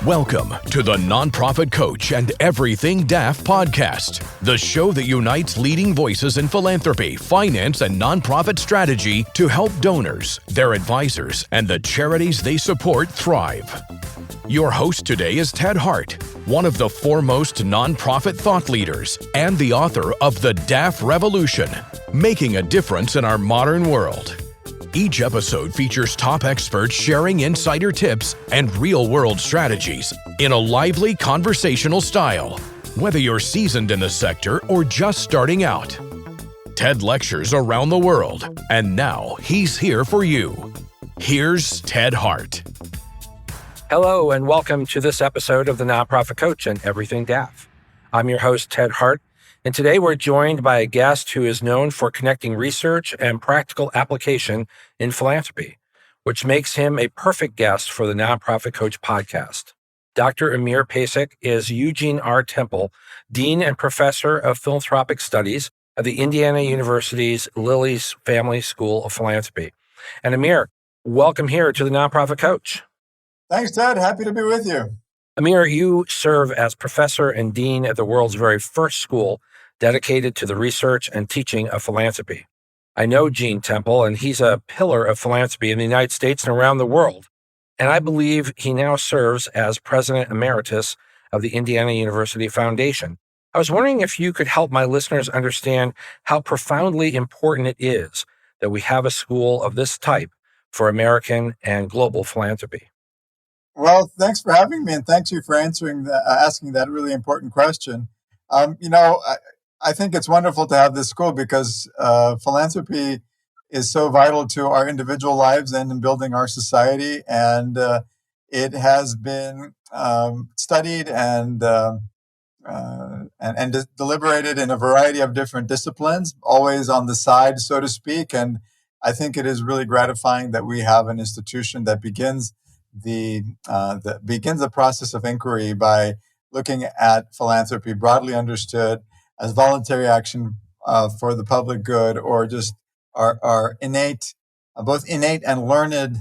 Welcome to the Nonprofit Coach and Everything DAF podcast, the show that unites leading voices in philanthropy, finance, and nonprofit strategy to help donors, their advisors, and the charities they support thrive. Your host today is Ted Hart, one of the foremost nonprofit thought leaders and the author of The DAF Revolution, Making a Difference in Our Modern World. Each episode features top experts sharing insider tips and real-world strategies in a lively conversational style, whether you're seasoned in the sector or just starting out. Ted lectures around the world, and now he's here for you. Here's Ted Hart. Hello, and welcome to this episode of the Nonprofit Coach and Everything DAF. I'm your host, Ted Hart, and today we're joined by a guest who is known for connecting research and practical application in philanthropy, which makes him a perfect guest for the Nonprofit Coach podcast. Dr. Amir Pasic is Eugene R. Temple, Dean and Professor of Philanthropic Studies at the Indiana University's Lilly Family School of Philanthropy. And Amir, welcome here to the Nonprofit Coach. Thanks, Ted. Happy to be with you. Amir, you serve as professor and dean at the world's very first school dedicated to the research and teaching of philanthropy. I know Gene Temple, and he's a pillar of philanthropy in the United States and around the world. And I believe he now serves as president emeritus of the Indiana University Foundation. I was wondering if you could help my listeners understand how profoundly important it is that we have a school of this type for American and global philanthropy. Well, thanks for having me, and thanks you for asking that really important question. I think it's wonderful to have this school because philanthropy is so vital to our individual lives and in building our society, and it has been studied and deliberated in a variety of different disciplines, always on the side, so to speak. And I think it is really gratifying that we have an institution that begins the process of inquiry by looking at philanthropy broadly understood as voluntary action for the public good, or just our innate, both innate and learned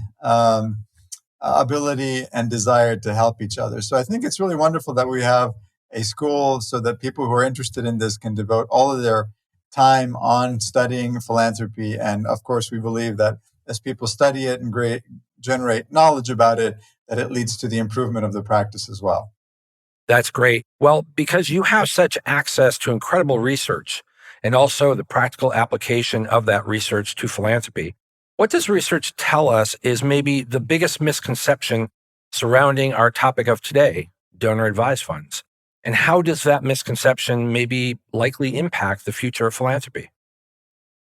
ability and desire to help each other. So I think it's really wonderful that we have a school so that people who are interested in this can devote all of their time on studying philanthropy. And of course, we believe that as people study it and generate knowledge about it, that it leads to the improvement of the practice as well. That's great. Well, because you have such access to incredible research and also the practical application of that research to philanthropy, what does research tell us is maybe the biggest misconception surrounding our topic of today, donor advised funds? And how does that misconception maybe likely impact the future of philanthropy?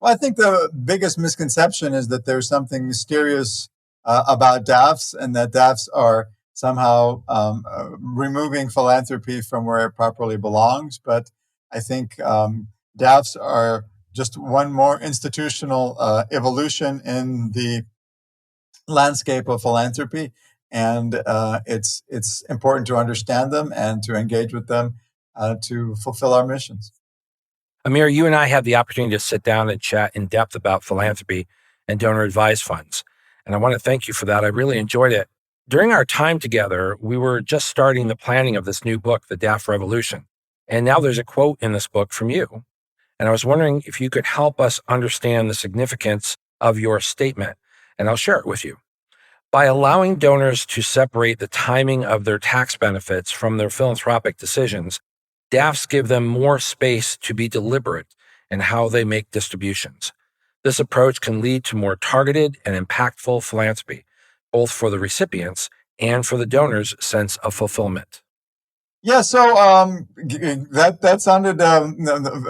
Well, I think the biggest misconception is that there's something mysterious about DAFs, and that DAFs are somehow removing philanthropy from where it properly belongs. But I think DAFs are just one more institutional evolution in the landscape of philanthropy. And it's important to understand them and to engage with them to fulfill our missions. Amir, you and I had the opportunity to sit down and chat in depth about philanthropy and donor advised funds. And I want to thank you for that. I really enjoyed it. During our time together, we were just starting the planning of this new book, The DAF Revolution. And now there's a quote in this book from you. And I was wondering if you could help us understand the significance of your statement. And I'll share it with you. By allowing donors to separate the timing of their tax benefits from their philanthropic decisions, DAFs give them more space to be deliberate in how they make distributions. This approach can lead to more targeted and impactful philanthropy, both for the recipients and for the donors' sense of fulfillment. Yeah, so that sounded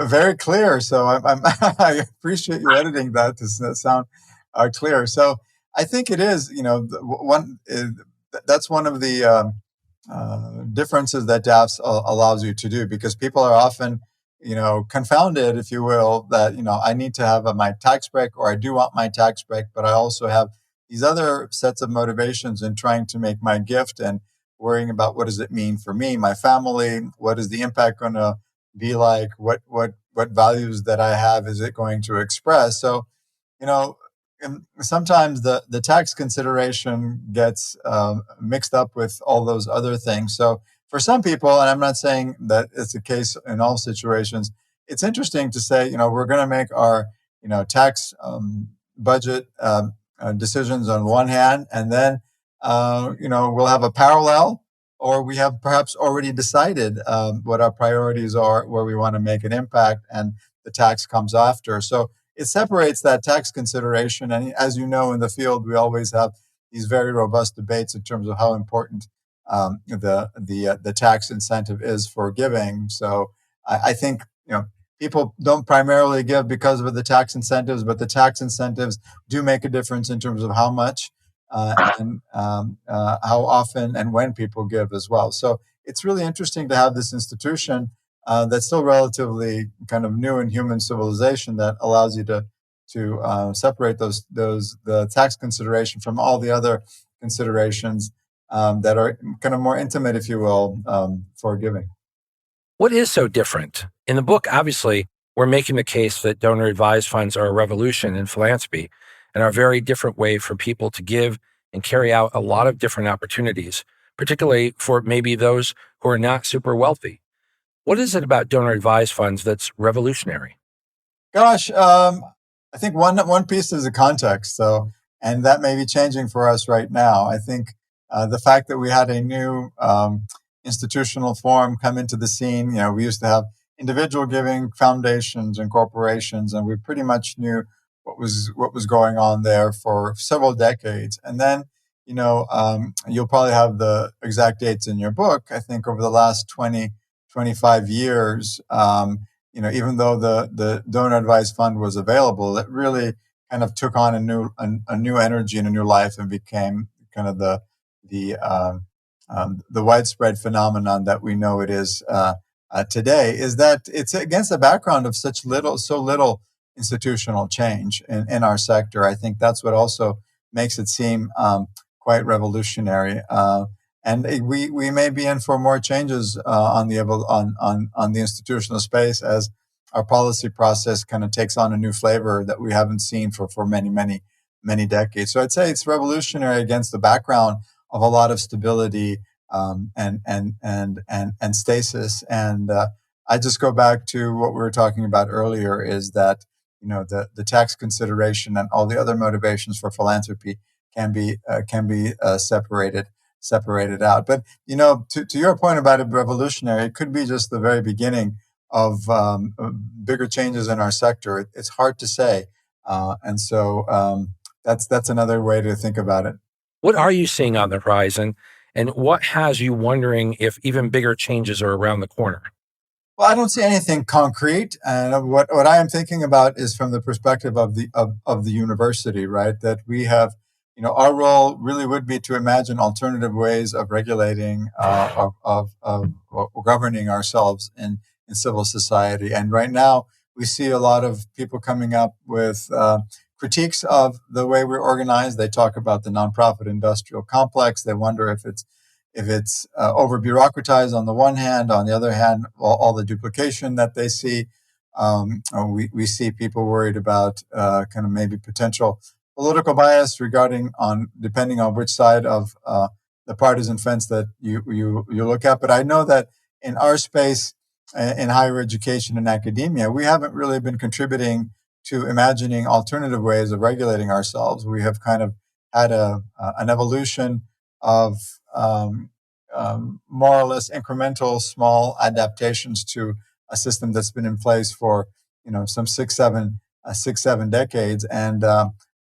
very clear. So I appreciate you editing that to sound clear. So I think it is, that's one of the differences that DAFs allows you to do, because people are often, confounded, if you will, that, I need to have my tax break, or I do want my tax break, but I also have these other sets of motivations in trying to make my gift and worrying about what does it mean for me, my family, what is the impact going to be like, what values that I have is it going to express. So, sometimes the tax consideration gets mixed up with all those other things. So for some people, and I'm not saying that it's the case in all situations, it's interesting to say, we're going to make our, tax budget decisions on one hand, and then, we'll have a parallel, or we have perhaps already decided what our priorities are, where we want to make an impact, and the tax comes after. So it separates that tax consideration. And as you know, in the field, we always have these very robust debates in terms of how important the tax incentive is for giving. So I think people don't primarily give because of the tax incentives, but the tax incentives do make a difference in terms of how much and how often and when people give as well. So it's really interesting to have this institution that's still relatively kind of new in human civilization that allows you to separate the tax consideration from all the other considerations that are kind of more intimate, if you will, for giving. What is so different? In the book, obviously, we're making the case that donor-advised funds are a revolution in philanthropy and are a very different way for people to give and carry out a lot of different opportunities, particularly for maybe those who are not super wealthy. What is it about donor-advised funds that's revolutionary? Gosh, I think one piece is the context, so, and that may be changing for us right now. I think the fact that we had a new institutional form come into the scene. We used to have individual giving, foundations, and corporations, and we pretty much knew what was going on there for several decades. And then, you'll probably have the exact dates in your book. I think over the last 20, 25 years, even though the donor advised fund was available, it really kind of took on a new energy and a new life, and became kind of the widespread phenomenon that we know it is today. Is that it's against the background of so little institutional change in our sector. I think that's what also makes it seem quite revolutionary. And we may be in for more changes on the institutional space as our policy process kind of takes on a new flavor that we haven't seen for many decades. So I'd say it's revolutionary against the background of a lot of stability and stasis. And I just go back to what we were talking about earlier: is that the tax consideration and all the other motivations for philanthropy can be separated out. But to your point about it, revolutionary, it could be just the very beginning of bigger changes in our sector. It's hard to say, and so that's another way to think about it. What are you seeing on the horizon, and what has you wondering if even bigger changes are around the corner? Well, I don't see anything concrete, and what I am thinking about is from the perspective of the university, right? That we have, our role really would be to imagine alternative ways of regulating, of governing ourselves in civil society. And right now, we see a lot of people coming up with critiques of the way we're organized. They talk about the nonprofit industrial complex. They wonder if it's over bureaucratized on the one hand. On the other hand, all the duplication that they see. We see people worried about kind of maybe potential political bias depending on which side of the partisan fence that you look at. But I know that in our space, in higher education and academia, we haven't really been contributing to imagining alternative ways of regulating ourselves. We have kind of had an evolution of more or less incremental, small adaptations to a system that's been in place for some 6-7 decades. And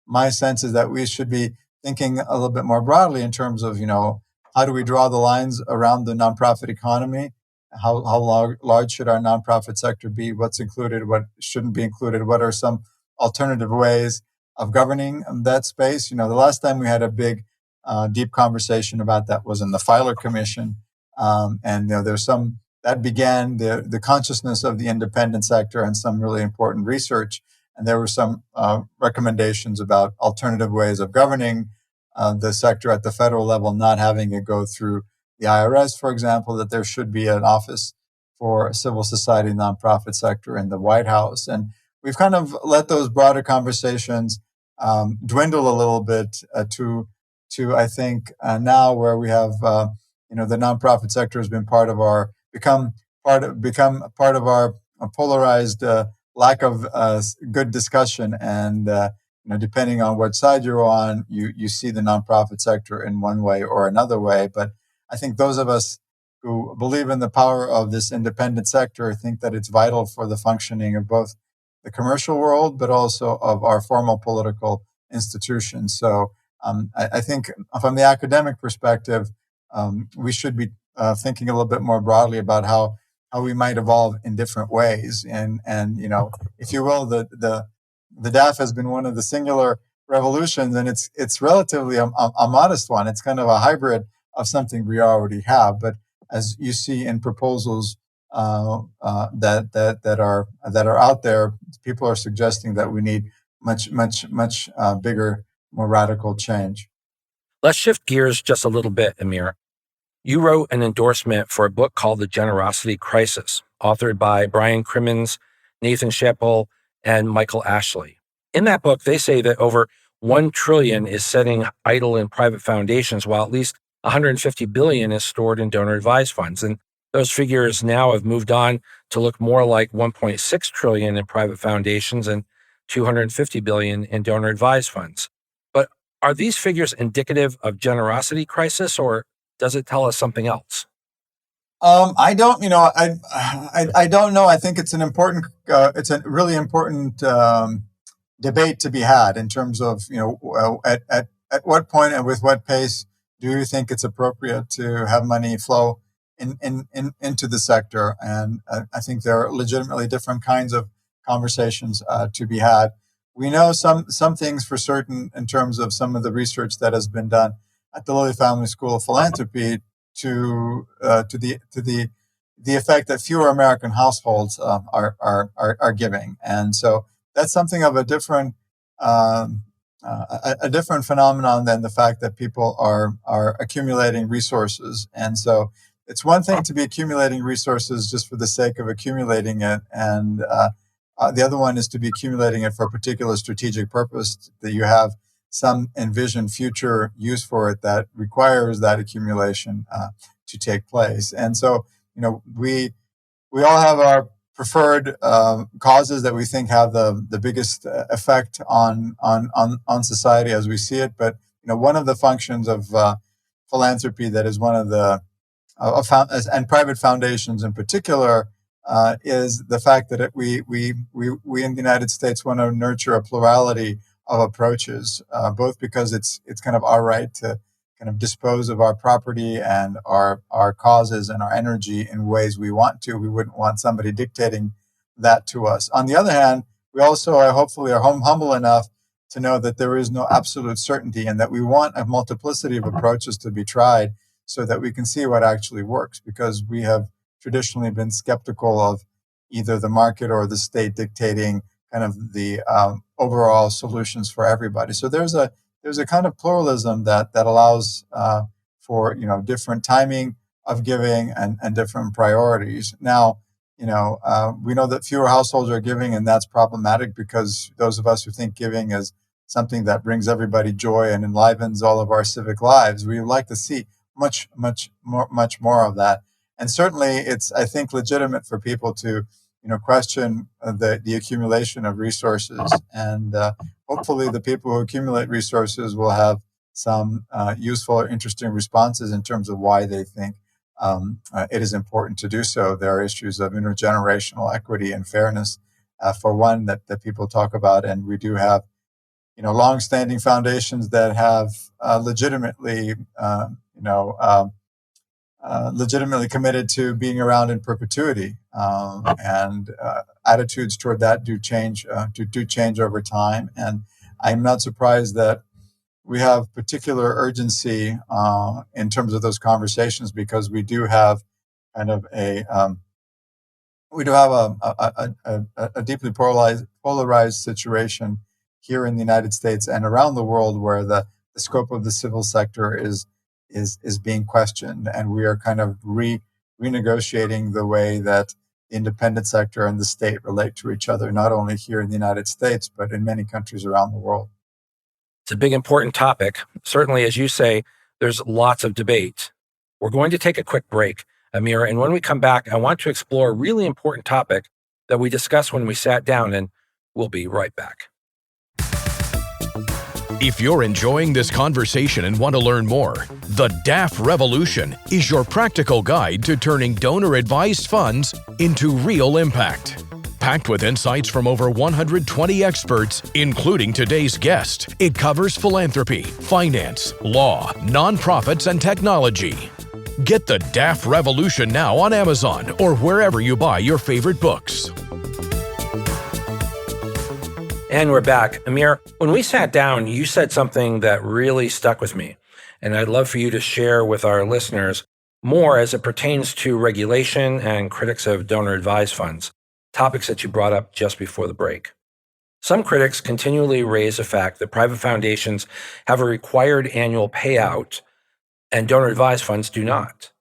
my sense is that we should be thinking a little bit more broadly in terms of how do we draw the lines around the nonprofit economy? How large should our nonprofit sector be? What's included? What shouldn't be included? What are some alternative ways of governing that space? The last time we had a big, deep conversation about that was in the Filer Commission, and there's some that began the consciousness of the independent sector and some really important research. And there were some recommendations about alternative ways of governing the sector at the federal level, not having it go through the IRS, for example, that there should be an office for civil society nonprofit sector in the White House. And we've kind of let those broader conversations dwindle a little bit to I think now where we have the nonprofit sector has been become part of our polarized lack of good discussion, and depending on what side you're on, you see the nonprofit sector in one way or another way. But I think those of us who believe in the power of this independent sector think that it's vital for the functioning of both the commercial world, but also of our formal political institutions. So I think from the academic perspective, we should be thinking a little bit more broadly about how we might evolve in different ways. And if you will, the DAF has been one of the singular revolutions, and it's relatively a modest one. It's kind of a hybrid of something we already have. But as you see in proposals that are out there, people are suggesting that we need much bigger, more radical change. Let's shift gears just a little bit, Amir. You wrote an endorsement for a book called The Generosity Crisis, authored by Brian Crimmins, Nathan Sheppel, and Michael Ashley. In that book, they say that over $1 trillion is sitting idle in private foundations, while at least $150 billion is stored in donor-advised funds. And those figures now have moved on to look more like $1.6 trillion in private foundations and $250 billion in donor-advised funds. But are these figures indicative of generosity crisis, or does it tell us something else? I don't know. I think it's it's a really important debate to be had in terms of, at what point and with what pace do you think it's appropriate to have money flow into the sector? And I think there are legitimately different kinds of conversations to be had. We know some things for certain in terms of some of the research that has been done at the Lilly Family School of Philanthropy to the effect that fewer American households are giving, and so that's something of a different phenomenon than the fact that people are accumulating resources. And so it's one thing to be accumulating resources just for the sake of accumulating it, and the other one is to be accumulating it for a particular strategic purpose that you have some envisioned future use for it that requires that accumulation to take place. And so, we all have our preferred causes that we think have the biggest effect on society as we see it. But one of the functions of philanthropy that is one of the and private foundations in particular is the fact that we in the United States want to nurture a plurality of approaches, both because it's kind of our right to kind of dispose of our property and our causes and our energy in ways we want to. We wouldn't want somebody dictating that to us. On the other hand, we also hopefully are humble enough to know that there is no absolute certainty, and that we want a multiplicity of approaches to be tried so that we can see what actually works, because we have traditionally been skeptical of either the market or the state dictating kind of the overall solutions for everybody. So there's a kind of pluralism that allows for different timing of giving and different priorities. Now, we know that fewer households are giving, and that's problematic because those of us who think giving is something that brings everybody joy and enlivens all of our civic lives, we would like to see much more of that. And certainly, it's, I think, legitimate for people to question the accumulation of resources, and hopefully the people who accumulate resources will have some useful or interesting responses in terms of why they think it is important to do so. There are issues of intergenerational equity and fairness, for one, that people talk about, and we do have long-standing foundations that have legitimately committed to being around in perpetuity, and attitudes toward that do change over time. And I'm not surprised that we have particular urgency in terms of those conversations, because we do have kind of a deeply polarized situation here in the United States and around the world, where the scope of the civil sector is being questioned, and we are kind of renegotiating the way that the independent sector and the state relate to each other, not only here in the United States, but in many countries around the world. It's a big, important topic. Certainly, as you say, there's lots of debate. We're going to take a quick break, Amir, and when we come back, I want to explore a really important topic that we discussed when we sat down, and we'll be right back. If you're enjoying this conversation and want to learn more, the DAF Revolution is your practical guide to turning donor-advised funds into real impact. Packed with insights from over 120 experts, including today's guest, it covers philanthropy, finance, law, nonprofits, and technology. Get the DAF Revolution now on Amazon or wherever you buy your favorite books. And we're back. Amir, when we sat down, you said something that really stuck with me, and I'd love for you to share with our listeners more as it pertains to regulation and critics of donor-advised funds, topics that you brought up just before the break. Some critics continually raise the fact that private foundations have a required annual payout and donor-advised funds do not.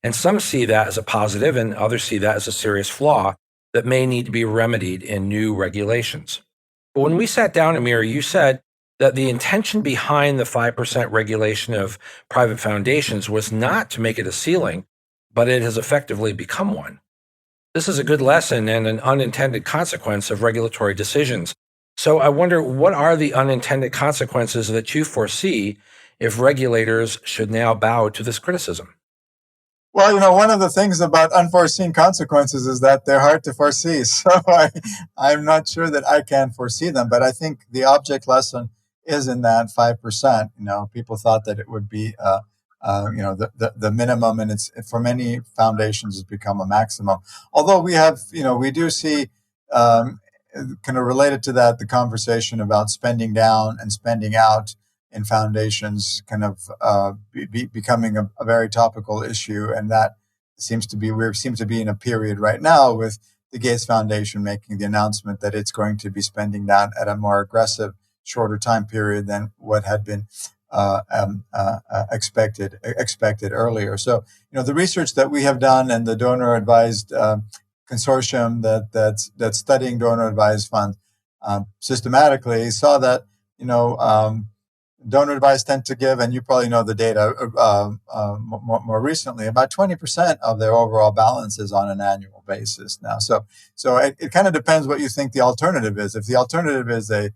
And some see that as a positive and others see that as a serious flaw that may need to be remedied in new regulations. But when we sat down, Amir, you said that the intention behind the 5% regulation of private foundations was not to make it a ceiling, but it has effectively become one. This is a good lesson and an unintended consequence of regulatory decisions. So I wonder, what are the unintended consequences that you foresee if regulators should now bow to this criticism? Well, one of the things about unforeseen consequences is that they're hard to foresee. So I'm not sure that I can foresee them, but I think the object lesson is in that 5%. People thought that it would be, the minimum, and it's for many foundations has become a maximum. Although we do see kind of related to that the conversation about spending down and spending out in foundations kind of becoming a very topical issue, and that we seem to be in a period right now with the Gates Foundation making the announcement that it's going to be spending down at a more aggressive, shorter time period than what had been expected earlier. So the research that we have done and the donor advised consortium that's studying donor advised funds systematically saw that donor advised tend to give, and you probably know the data more recently, about 20% of their overall balances on an annual basis now. So it kind of depends what you think the alternative is. If the alternative is a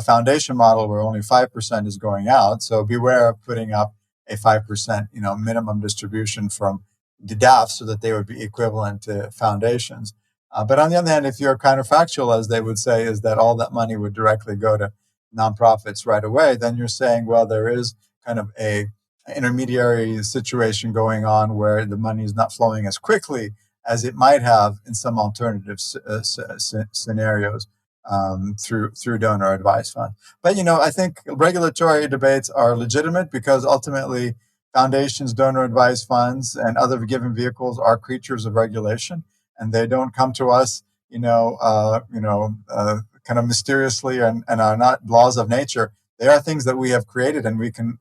foundation model where only 5% is going out, so beware of putting up a 5% minimum distribution from the DAFs so that they would be equivalent to foundations. But on the other hand, if you're counterfactual, as they would say, is that all that money would directly go to nonprofits right away, then you're saying, well, there is kind of a intermediary situation going on where the money is not flowing as quickly as it might have in some alternative scenarios through donor advised funds. But I think regulatory debates are legitimate because ultimately foundations, donor advised funds, and other given vehicles are creatures of regulation, and they don't come to us, kind of mysteriously and are not laws of nature. They are things that we have created, and we can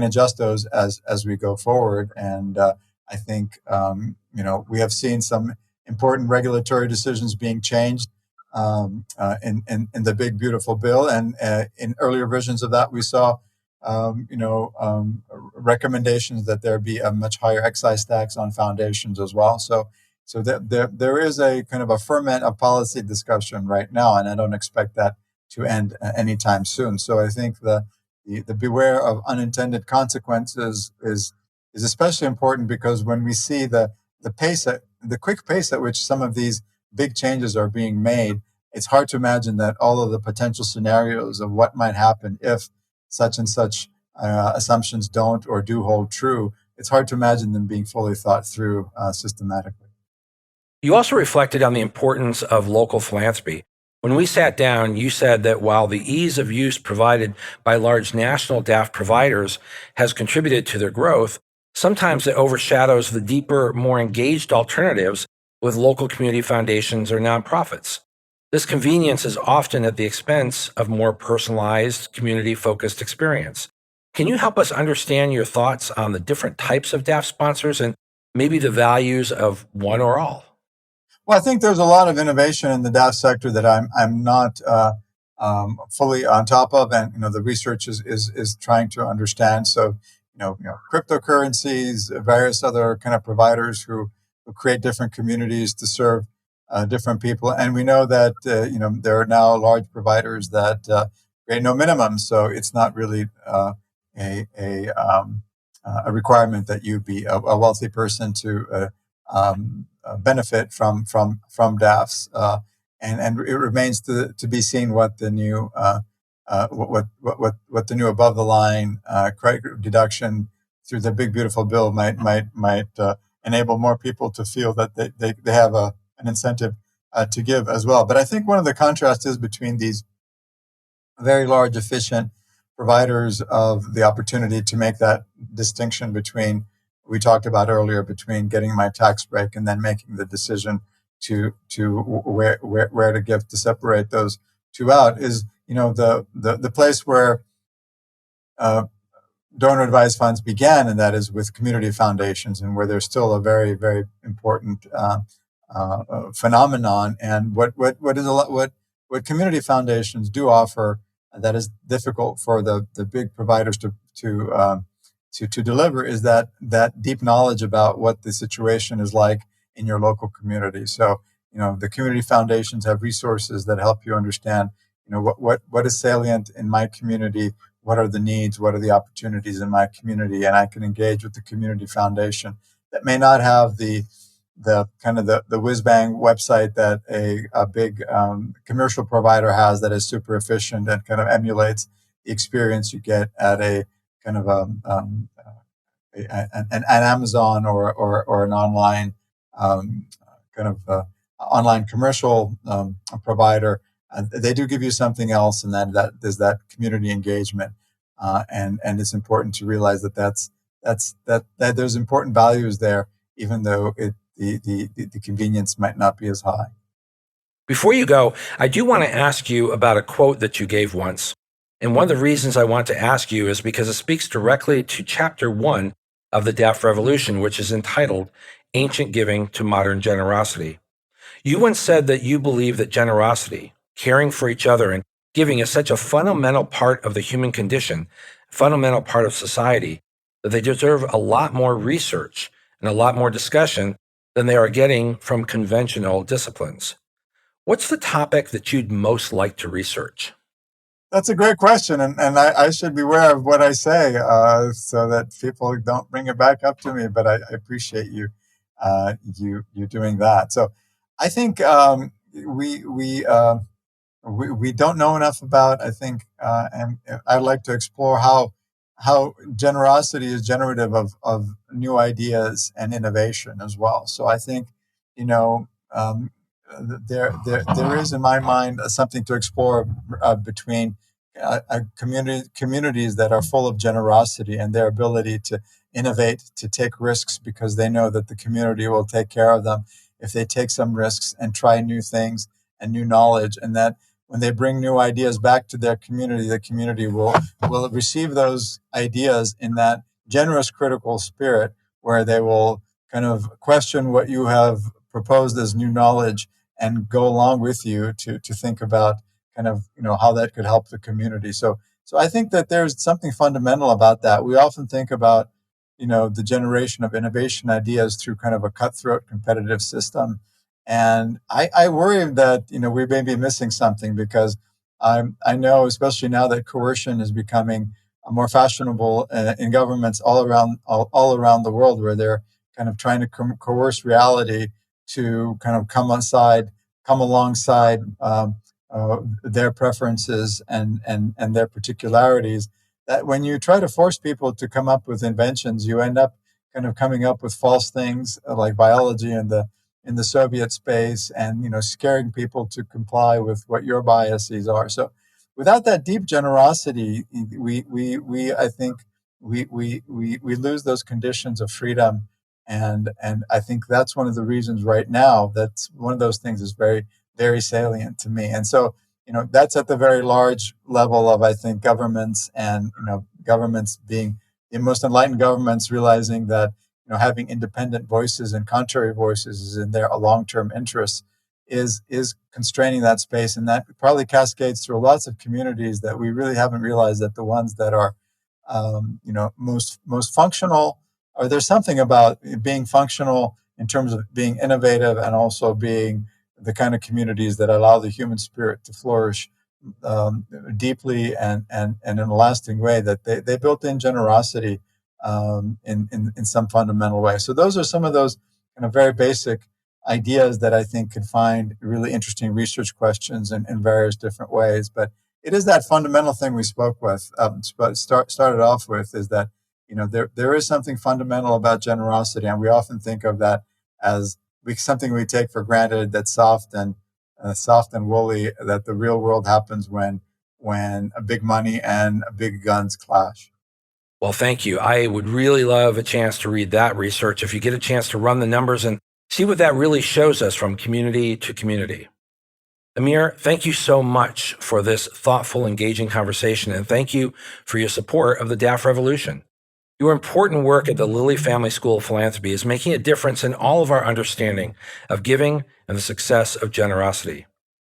adjust those as we go forward. And I think we have seen some important regulatory decisions being changed in the big beautiful bill, and in earlier versions of that we saw recommendations that there be a much higher excise tax on foundations as well. So there is a kind of a ferment of policy discussion right now, and I don't expect that to end anytime soon. So I think the beware of unintended consequences is especially important, because when we see the quick pace at which some of these big changes are being made, it's hard to imagine that all of the potential scenarios of what might happen if such and such assumptions don't or do hold true. It's hard to imagine them being fully thought through systematically. You also reflected on the importance of local philanthropy. When we sat down, you said that while the ease of use provided by large national DAF providers has contributed to their growth, sometimes it overshadows the deeper, more engaged alternatives with local community foundations or nonprofits. This convenience is often at the expense of more personalized, community-focused experience. Can you help us understand your thoughts on the different types of DAF sponsors and maybe the values of one or all? Well, I think there's a lot of innovation in the DAF sector that I'm not fully on top of, and the research is trying to understand. So cryptocurrencies, various other kind of providers who create different communities to serve different people, and we know that there are now large providers that create no minimum, so it's not really a requirement that you be a wealthy person to benefit from DAFs. And it remains to be seen what the new what the new above the line credit deduction through the big beautiful bill might enable more people to feel that they have an incentive to give as well. But I think one of the contrasts is between these very large, efficient providers of the opportunity to make that distinction between, we talked about earlier, between getting my tax break and then making the decision to where to give, to separate those two out, is the place where donor advised funds began, and that is with community foundations, and where there's still a very, very important phenomenon. And what community foundations do offer that is difficult for the big providers to deliver is that deep knowledge about what the situation is like in your local community. So the community foundations have resources that help you understand what is salient in my community, what are the needs, what are the opportunities in my community, and I can engage with the community foundation that may not have the kind of the whiz-bang website that a big commercial provider has that is super efficient and kind of emulates the experience you get at a kind of an Amazon or an online kind of online commercial provider. They do give you something else, and that there's that community engagement, and it's important to realize that there's important values there, even though the convenience might not be as high. Before you go, I do want to ask you about a quote that you gave once. And one of the reasons I want to ask you is because it speaks directly to Chapter 1 of the DAF Revolution, which is entitled Ancient Giving to Modern Generosity. You once said that you believe that generosity, caring for each other, and giving is such a fundamental part of the human condition, fundamental part of society, that they deserve a lot more research and a lot more discussion than they are getting from conventional disciplines. What's the topic that you'd most like to research? That's a great question, and I should beware of what I say so that people don't bring it back up to me. But I appreciate you doing that. So I think we don't know enough about. I think, and I'd like to explore how generosity is generative of new ideas and innovation as well. So I think there is in my mind something to explore between communities that are full of generosity and their ability to innovate, to take risks because they know that the community will take care of them if they take some risks and try new things and new knowledge, and that when they bring new ideas back to their community, the community will receive those ideas in that generous critical spirit where they will kind of question what you have proposed as new knowledge and go along with you to think about kind of how that could help the community. So I think that there's something fundamental about that. We often think about the generation of innovation ideas through kind of a cutthroat competitive system, and I worry that we may be missing something, because I know, especially now that coercion is becoming more fashionable in governments all around the world, where they're kind of trying to coerce reality to kind of come alongside their preferences and their particularities. That when you try to force people to come up with inventions, you end up kind of coming up with false things like biology in the Soviet space, and scaring people to comply with what your biases are. So, without that deep generosity, I think we lose those conditions of freedom. And I think that's one of the reasons right now, that's one of those things is very, very salient to me. And so, that's at the very large level of, I think, governments, and, governments being the most enlightened governments realizing that, having independent voices and contrary voices is in their long-term interests. is constraining that space, and that probably cascades through lots of communities that we really haven't realized that the ones that are most functional, or there's something about being functional in terms of being innovative and also being the kind of communities that allow the human spirit to flourish deeply and in a lasting way, that they built in generosity in some fundamental way. So those are some of those kind of very basic ideas that I think could find really interesting research questions in various different ways. But it is that fundamental thing we started off with, is that there is something fundamental about generosity, and we often think of that as something we take for granted, that's soft and woolly, that the real world happens when a big money and big guns clash. Well, thank you. I would really love a chance to read that research if you get a chance to run the numbers and see what that really shows us from community to community. Amir, thank you so much for this thoughtful, engaging conversation, and thank you for your support of the DAF revolution. Your important work at the Lilly Family School of Philanthropy is making a difference in all of our understanding of giving and the success of generosity.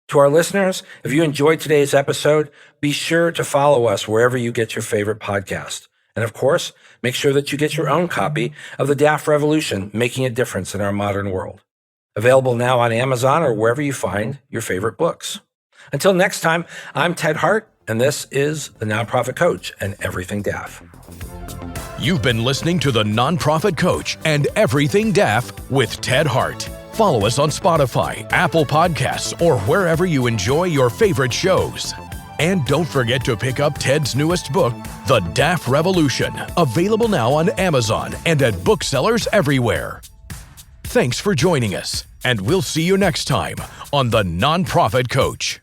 To our listeners, if you enjoyed today's episode, be sure to follow us wherever you get your favorite podcast. And of course, make sure that you get your own copy of the DAF Revolution, Making a Difference in Our Modern World. Available now on Amazon or wherever you find your favorite books. Until next time, I'm Ted Hart, and this is The Nonprofit Coach and Everything DAF. You've been listening to The Nonprofit Coach and Everything DAF with Ted Hart. Follow us on Spotify, Apple Podcasts, or wherever you enjoy your favorite shows. And don't forget to pick up Ted's newest book, The DAF Revolution, available now on Amazon and at booksellers everywhere. Thanks for joining us, and we'll see you next time on The Nonprofit Coach.